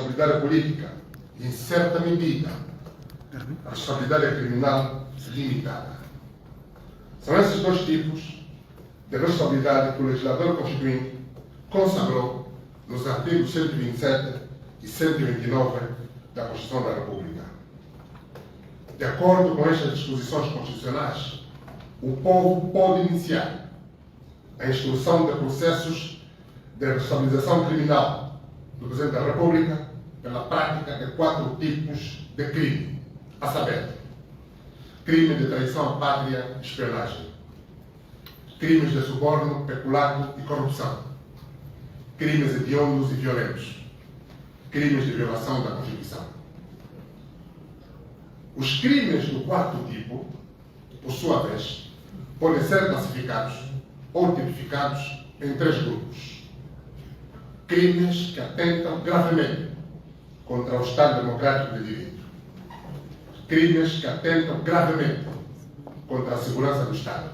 responsabilidade política e, em certa medida, a responsabilidade criminal limitada. São esses dois tipos de responsabilidade que o legislador constituinte consagrou nos artigos 127 e 129 da Constituição da República. De acordo com estas disposições constitucionais, o povo pode iniciar a instrução de processos de responsabilização criminal do Presidente da República pela prática de 4 tipos de crime, a saber, crime de traição à pátria e espionagem, crimes de suborno, peculato e corrupção, crimes hediondos e violentos, crimes de violação da Constituição. Os crimes do 4º tipo, por sua vez, podem ser classificados ou tipificados em 3 grupos. Crimes que atentam gravemente contra o Estado Democrático de Direito. Crimes que atentam gravemente contra a segurança do Estado.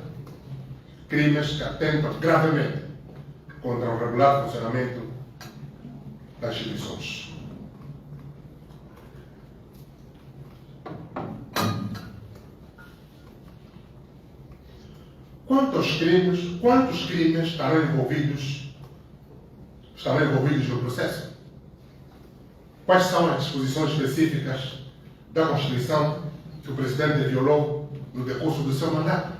Crimes que atentam gravemente contra o regular funcionamento das instituições. Quantos crimes estarão envolvidos no processo? Quais são as disposições específicas da Constituição que o Presidente violou no decurso do seu mandato?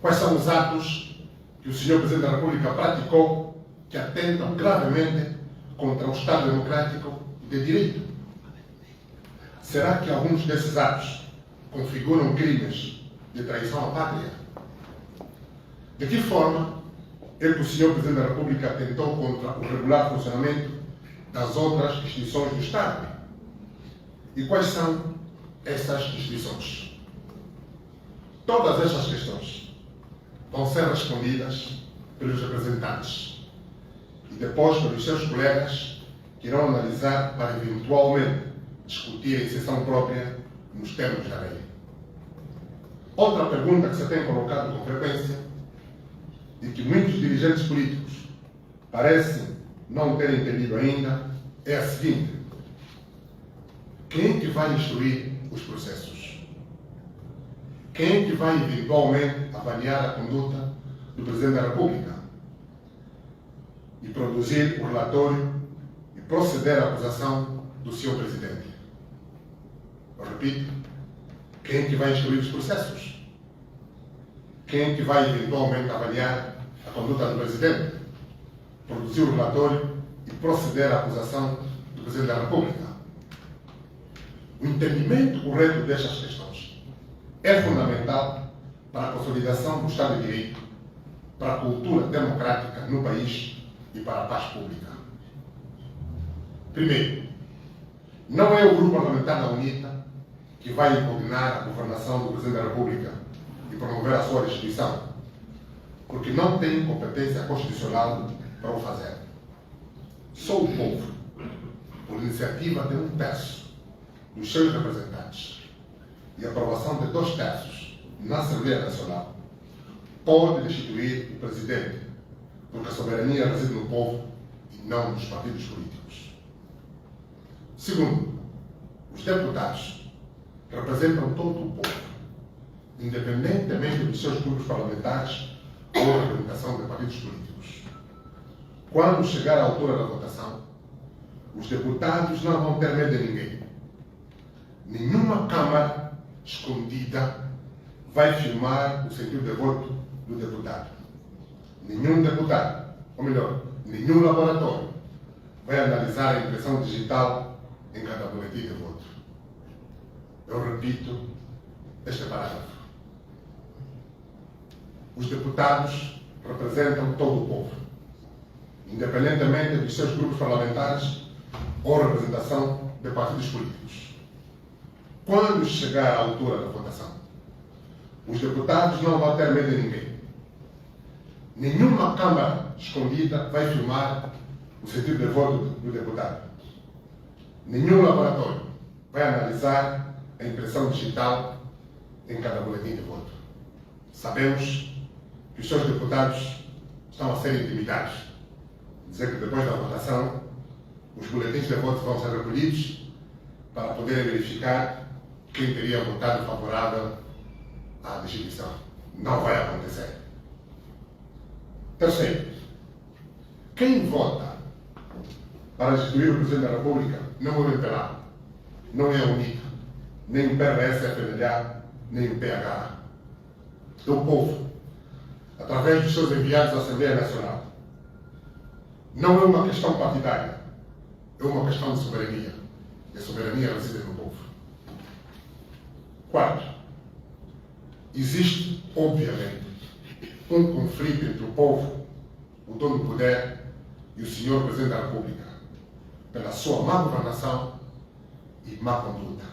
Quais são os atos que o Sr. Presidente da República praticou que atentam gravemente contra o Estado Democrático de Direito? Será que alguns desses atos configuram crimes de traição à pátria? De que forma é que o Sr. Presidente da República atentou contra o regular funcionamento das outras instituições do Estado? E quais são essas instituições? Todas estas questões vão ser respondidas pelos representantes e depois pelos seus colegas que irão analisar para eventualmente discutir em sessão própria nos termos da lei. Outra pergunta que se tem colocado com frequência e que muitos dirigentes políticos parecem não terem entendido ainda é a seguinte: quem é que vai instruir os processos? Quem é que vai eventualmente avaliar a conduta do Presidente da República e produzir o relatório e proceder à acusação do Sr. Presidente? Eu repito, quem é que vai instruir os processos? Quem é que vai eventualmente avaliar a conduta do Presidente, produzir o relatório e proceder à acusação do Presidente da República? O entendimento correto destas questões é fundamental para a consolidação do Estado de Direito, para a cultura democrática no país e para a paz pública. Primeiro, não é o Grupo Parlamentar da UNITA que vai impugnar a governação do Presidente da República e promover a sua destituição, porque não tem competência constitucional para o fazer. Só o povo, por iniciativa de 1/3 dos seus representantes e aprovação de 2/3 na Assembleia Nacional, pode destituir o Presidente, porque a soberania reside no povo e não nos partidos políticos. Segundo, os deputados representam todo o povo, independentemente dos seus grupos parlamentares ou a representação de partidos políticos. Quando chegar à altura da votação, os deputados não vão ter medo de ninguém. Nenhuma Câmara escondida vai filmar o sentido de voto do deputado. Nenhum deputado, ou melhor, nenhum laboratório vai analisar a impressão digital em cada boletim de voto. Eu repito este parágrafo. Os deputados representam todo o povo, independentemente dos seus grupos parlamentares ou representação de partidos políticos. Quando chegar à altura da votação, os deputados não vão ter medo de ninguém. Nenhuma Câmara escondida vai filmar o sentido de voto do deputado. Nenhum laboratório vai analisar a impressão digital em cada boletim de voto. Sabemos que os seus deputados estão a ser intimidados. Dizer que depois da votação os boletins de voto vão ser recolhidos para poderem verificar quem teria votado favorável à destituição. Não vai acontecer. Terceiro, quem vota para destituir o Presidente da República não é o MPLA, não é a UNITA, nem o PRS, FNLA, nem o PH. É o povo, através dos seus enviados à Assembleia Nacional. Não é uma questão partidária, é uma questão de soberania. E a soberania reside no povo. Quarto, existe, obviamente, um conflito entre o povo, o dono do poder, e o senhor Presidente da República, pela sua má governação e má conduta.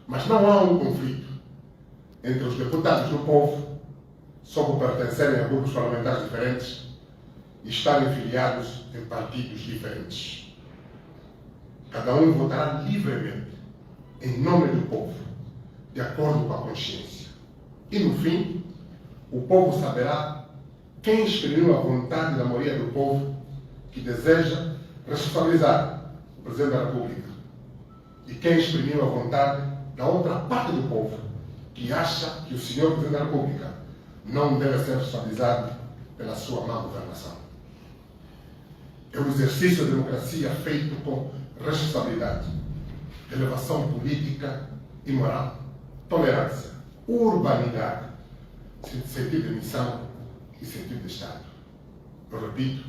Mas não há um conflito entre os deputados do povo, só por pertencerem a grupos parlamentares diferentes e estarem filiados em partidos diferentes. Cada um votará livremente, em nome do povo, de acordo com a consciência. E, no fim, o povo saberá quem exprimiu a vontade da maioria do povo que deseja responsabilizar o Presidente da República e quem exprimiu a vontade da outra parte do povo que acha que o senhor Presidente da República não deve ser responsabilizado pela sua má governação. É um exercício da democracia feito com responsabilidade, elevação política e moral, tolerância, urbanidade, sentido de missão e sentido de Estado. Eu repito,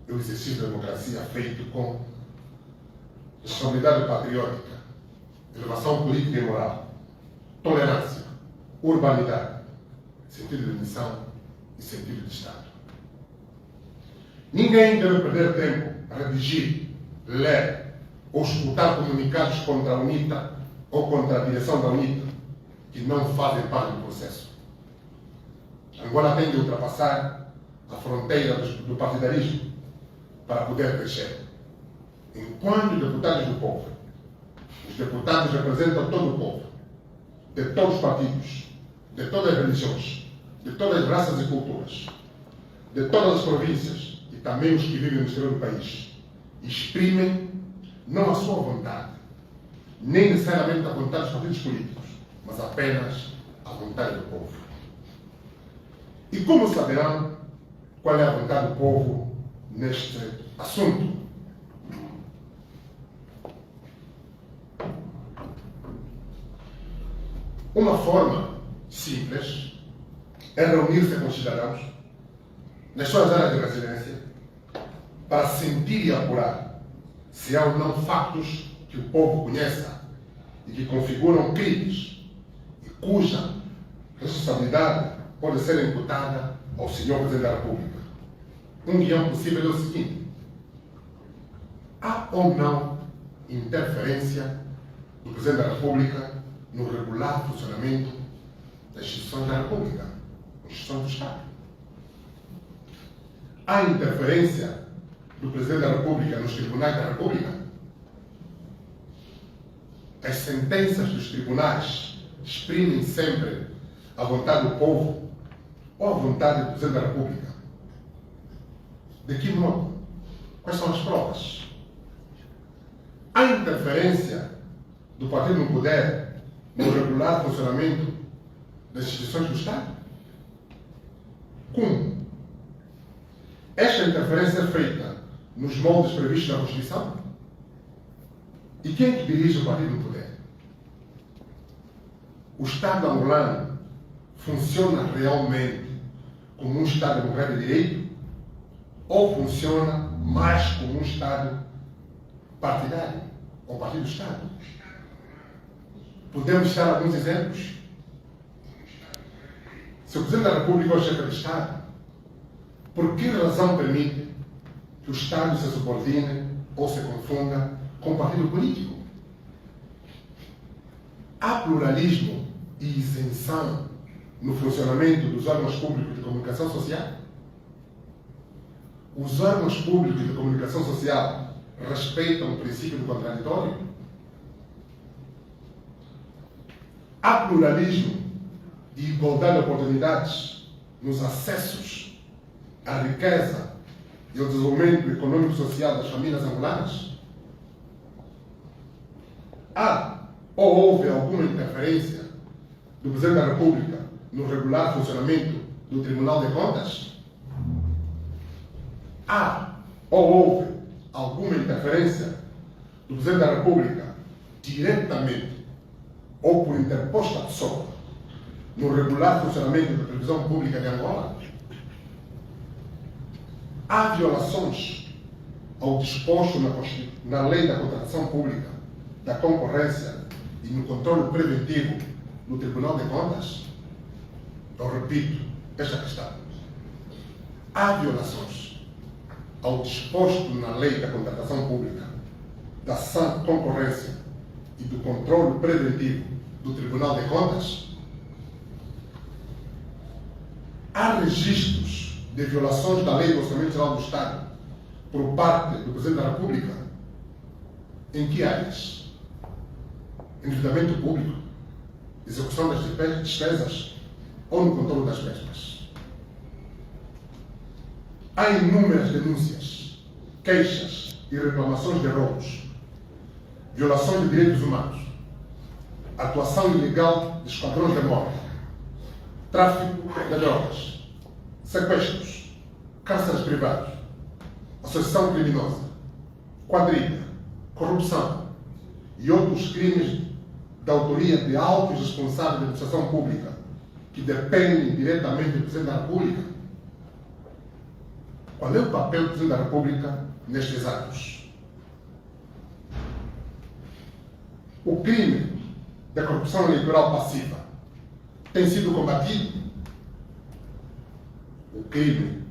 é um exercício da democracia feito com responsabilidade patriótica, elevação política e moral, tolerância, urbanidade, sentido de missão e sentido de Estado. Ninguém deve perder tempo a redigir, ler ou escutar comunicados contra a UNITA ou contra a direção da UNITA que não fazem parte do processo. Angola tem de ultrapassar a fronteira do partidarismo para poder crescer. Enquanto deputados do povo, os deputados representam todo o povo, de todos os partidos, de todas as religiões, de todas as raças e culturas, de todas as províncias e também os que vivem no exterior do país, exprimem não a sua vontade, nem necessariamente a vontade dos partidos políticos, mas apenas a vontade do povo. E como saberão qual é a vontade do povo neste assunto? Uma forma simples é reunir-se com os cidadãos nas suas áreas de residência para sentir e apurar se há ou não fatos que o povo conheça e que configuram crimes e cuja responsabilidade pode ser imputada ao senhor Presidente da República. Um guião possível é o seguinte: há ou não interferência do Presidente da República no regular funcionamento das instituições da República, instituições do Estado? Há interferência do Presidente da República nos tribunais da República? As sentenças dos tribunais exprimem sempre a vontade do povo ou a vontade do Presidente da República? De que modo? Quais são as provas? Há interferência do partido no poder no regular funcionamento das instituições do Estado? Como? Esta interferência é feita nos moldes previstos na Constituição? E quem é que dirige o partido no poder? O Estado angolano funciona realmente como um Estado democrático de direito ou funciona mais como um Estado partidário ou partido do Estado? Podemos citar alguns exemplos. Se o Presidente da República é o chefe de Estado, por que razão permite que o Estado se subordine ou se confunda com o partido político? Há pluralismo e isenção no funcionamento dos órgãos públicos de comunicação social? Os órgãos públicos de comunicação social respeitam o princípio do contraditório? Há pluralismo e igualdade de oportunidades nos acessos à riqueza e ao desenvolvimento econômico e social das famílias angolanas? Há ou houve alguma interferência do Presidente da República no regular funcionamento do Tribunal de Contas? Há ou houve alguma interferência do Presidente da República, diretamente ou por interposta pessoa, no regular funcionamento da televisão pública de Angola? Há violações ao disposto na Lei da Contratação Pública, da Concorrência e no controle preventivo no Tribunal de Contas? Eu repito esta questão. Há violações ao disposto na Lei da Contratação Pública, da sã concorrência e do controle preventivo do Tribunal de Contas? Há registros de violações da Lei do Orçamento Geral do Estado por parte do Presidente da República? Em que áreas? Endividamento público, execução das despesas ou no controle das mesmas? Há inúmeras denúncias, queixas e reclamações de roubos, violações de direitos humanos, atuação ilegal de esquadrões de morte, tráfico de drogas, sequestros, cárceres privados, associação criminosa, quadrilha, corrupção e outros crimes da autoria de altos responsáveis da administração pública que dependem diretamente do Presidente da República? Qual é o papel do Presidente da República nestes atos? O crime da corrupção eleitoral passiva tem sido combatido? O crime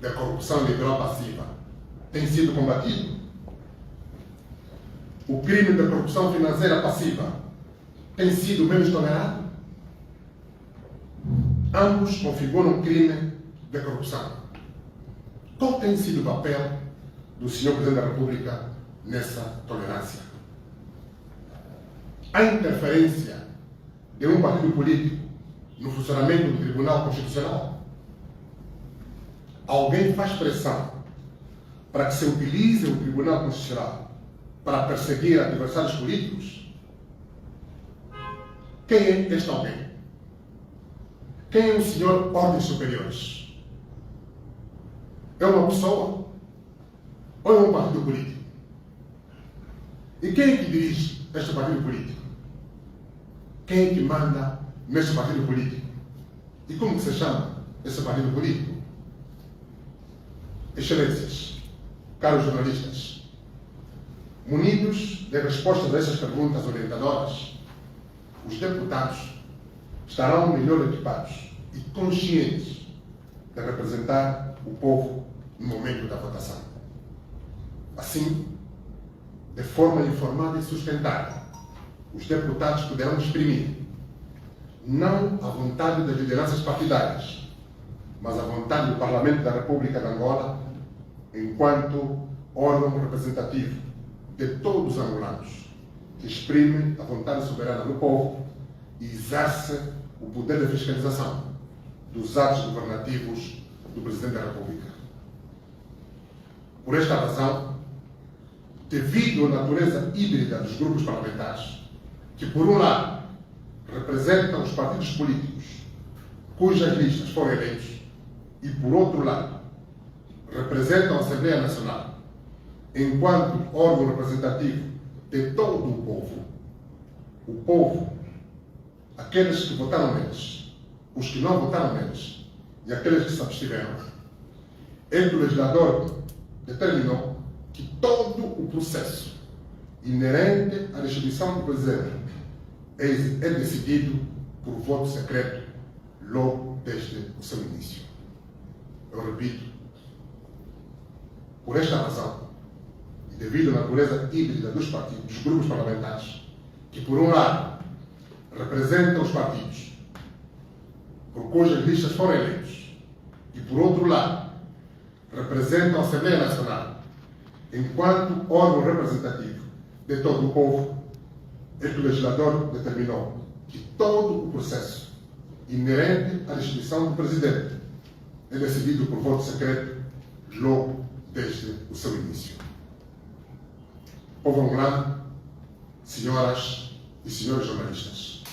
da corrupção eleitoral passiva tem sido combatido? O crime da corrupção financeira passiva tem sido menos tolerado? Ambos configuram crime de corrupção. Qual tem sido o papel do Sr. Presidente da República nessa tolerância? Há interferência de um partido político no funcionamento do Tribunal Constitucional? Alguém faz pressão para que se utilize o Tribunal Constitucional para perseguir adversários políticos? Quem é este alguém? Quem é o senhor Ordens Superiores? É uma pessoa ou é um partido político? E quem é que dirige este partido político? Quem é que manda neste partido político? E como se chama esse partido político? Excelências, caros jornalistas, munidos de respostas a essas perguntas orientadoras, os deputados estarão melhor equipados e conscientes de representar o povo no momento da votação. Assim, de forma informada e sustentada, os deputados poderão exprimir não a vontade das lideranças partidárias, mas a vontade do Parlamento da República de Angola enquanto órgão representativo de todos os angolanos, que exprime a vontade soberana do povo e exerce o poder de fiscalização dos atos governativos do Presidente da República. Por esta razão, devido à natureza híbrida dos grupos parlamentares, que por um lado representam os partidos políticos cujas listas foram eleitos e por outro lado representam a Assembleia Nacional enquanto órgão representativo de todo o povo, aqueles que votaram neles, os que não votaram neles e aqueles que se abstiveram, o legislador determinou que todo o processo inerente à destituição do Presidente é decidido por voto secreto logo desde o seu início. Eu repito, por esta razão, e devido à natureza híbrida dos partidos, dos grupos parlamentares, que por um lado representam os partidos por cujas listas foram eleitos e por outro lado representam a Assembleia Nacional enquanto órgão representativo de todo o povo, o legislador determinou que todo o processo inerente à destituição do Presidente é decidido por voto secreto logo desde o seu início. Povo angolano, senhoras e senhores jornalistas,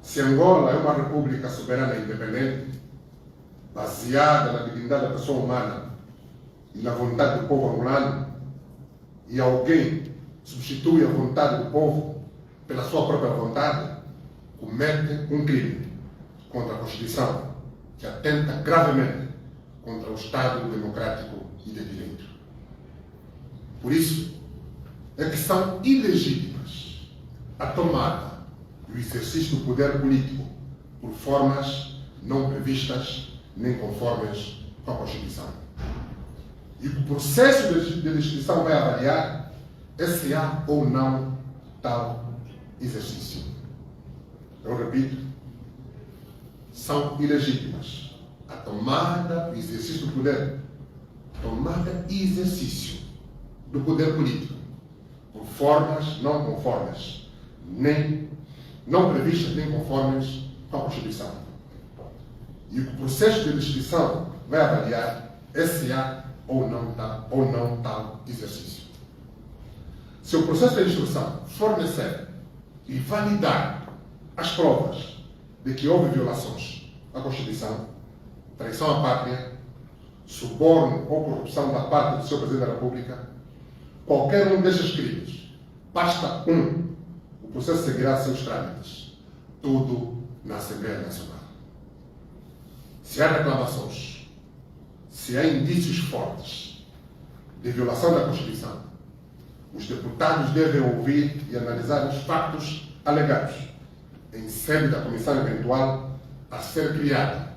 se Angola é uma república soberana e independente, baseada na dignidade da pessoa humana e na vontade do povo angolano, e alguém substitui a vontade do povo pela sua própria vontade, comete um crime contra a Constituição, que atenta gravemente contra o Estado democrático e de direito. Por isso, é que são ilegítimas a tomada e o exercício do poder político por formas não previstas nem conformes com a Constituição. E o processo de legislação vai avaliar se há ou não tal exercício. Eu repito, são ilegítimas a tomada e exercício do poder, tomada e exercício do poder político por formas não conformes, nem não previstas nem conformes com a Constituição. E o processo de legislação vai avaliar se há ou não tal exercício. Se o processo de legislação fornecer e validar as provas de que houve violações à Constituição, traição à pátria, suborno ou corrupção da parte do Sr. Presidente da República, qualquer um destes crimes, basta um, o processo seguirá seus trâmites, tudo na Assembleia Nacional. Se há reclamações, se há indícios fortes de violação da Constituição, os deputados devem ouvir e analisar os fatos alegados em sede da comissão eventual a ser criada,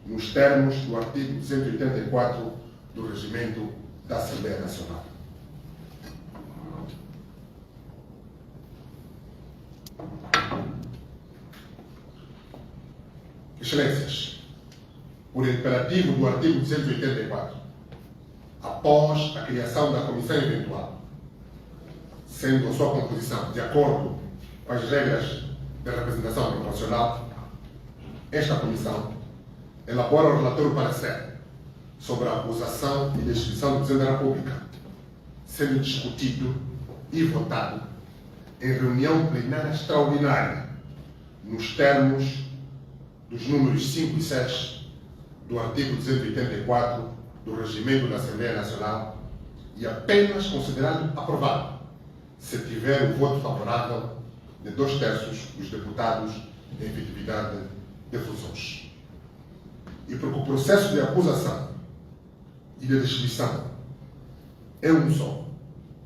nos termos do artigo 284 do Regimento da Assembleia Nacional. Excelências, por imperativo do artigo 284, após a criação da comissão eventual, sendo a sua composição de acordo com as regras de representação proporcional, esta comissão elabora o relatório parecer sobre a acusação e destituição do Presidente da República, sendo discutido e votado em reunião plenária extraordinária, nos termos dos números 5 e 6 do artigo 284 do Regimento da Assembleia Nacional e apenas considerado aprovado se tiver o voto favorável de 2/3 dos deputados em efetividade de funções. E porque o processo de acusação e de destituição é um só,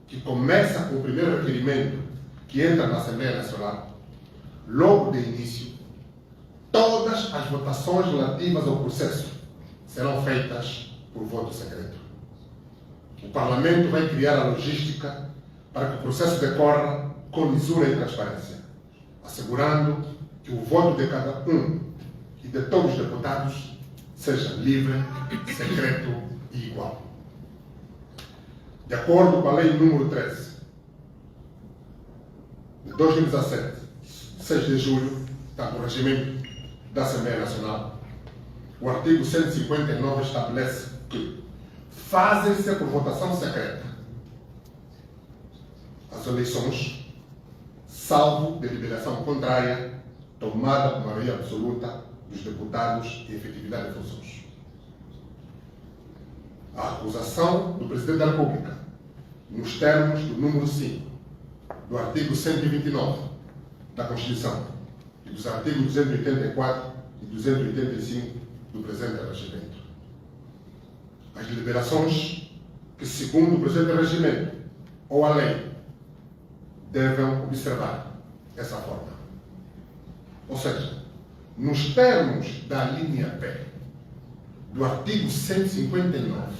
que começa com o primeiro requerimento que entra na Assembleia Nacional, logo de início, todas as votações relativas ao processo serão feitas por voto secreto. O Parlamento vai criar a logística para que o processo decorra com lisura e transparência, assegurando que o voto de cada um e de todos os deputados seja livre, secreto e igual. De acordo com a Lei número 13, de 2017, 6 de julho, do Regimento da Assembleia Nacional, o artigo 159 estabelece que fazem-se por votação secreta as eleições, salvo deliberação contrária, tomada por maioria absoluta dos deputados em efetividade de funções. A acusação do Presidente da República, nos termos do número 5 do artigo 129 da Constituição e dos artigos 284 e 285 do presente regimento. As deliberações que, segundo o presente regimento ou a lei, devem observar essa forma. Ou seja, nos termos da linha B do artigo 159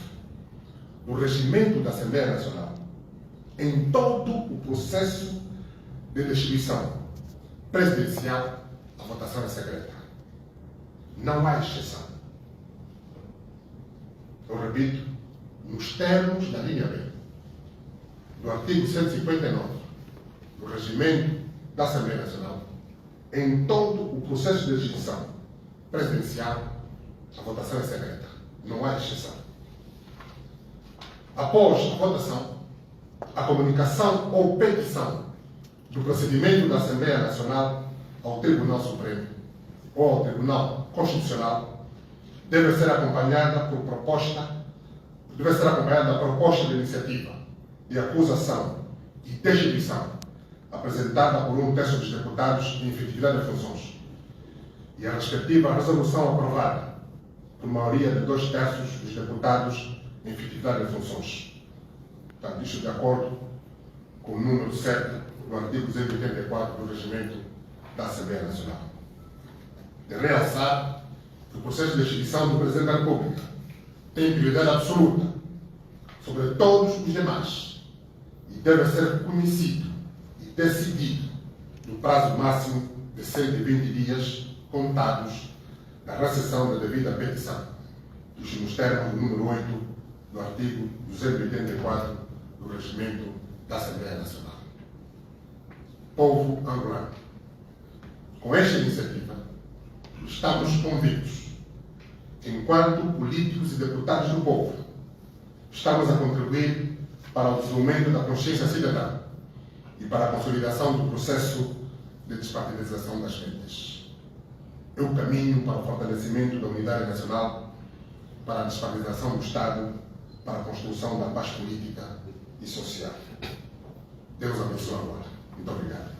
do Regimento da Assembleia Nacional, em todo o processo de destituição presidencial, a votação é secreta. Não há exceção. Eu repito, nos termos da linha B do artigo 159 do Regimento da Assembleia Nacional, em todo o processo de destituição presidencial, a votação é secreta. Não há exceção. Após a votação, a comunicação ou petição do procedimento da Assembleia Nacional ao Tribunal Supremo ou ao Tribunal Constitucional deve ser acompanhada da proposta de iniciativa, de acusação e destituição apresentada por um terço dos deputados em efetividade de funções e a respectiva resolução aprovada por maioria de 2/3 dos deputados em efetividade de funções. Portanto, isto de acordo com o número 7 do artigo 284 do Regimento da Assembleia Nacional. De realçar que o processo de destituição do Presidente da República tem prioridade absoluta sobre todos os demais e deve ser conhecido e decidido no prazo máximo de 120 dias contados da recepção da devida petição, isto nos termos do número 8 do artigo 284 do Regimento da Assembleia Nacional. Povo angolano, com esta iniciativa, estamos convictos que, enquanto políticos e deputados do povo, estamos a contribuir para o desenvolvimento da consciência cidadã e para a consolidação do processo de despartidização das mentes. É o caminho para o fortalecimento da unidade nacional, para a despartidização do Estado, para a construção da paz política e social. Deus abençoe agora. Muito obrigado.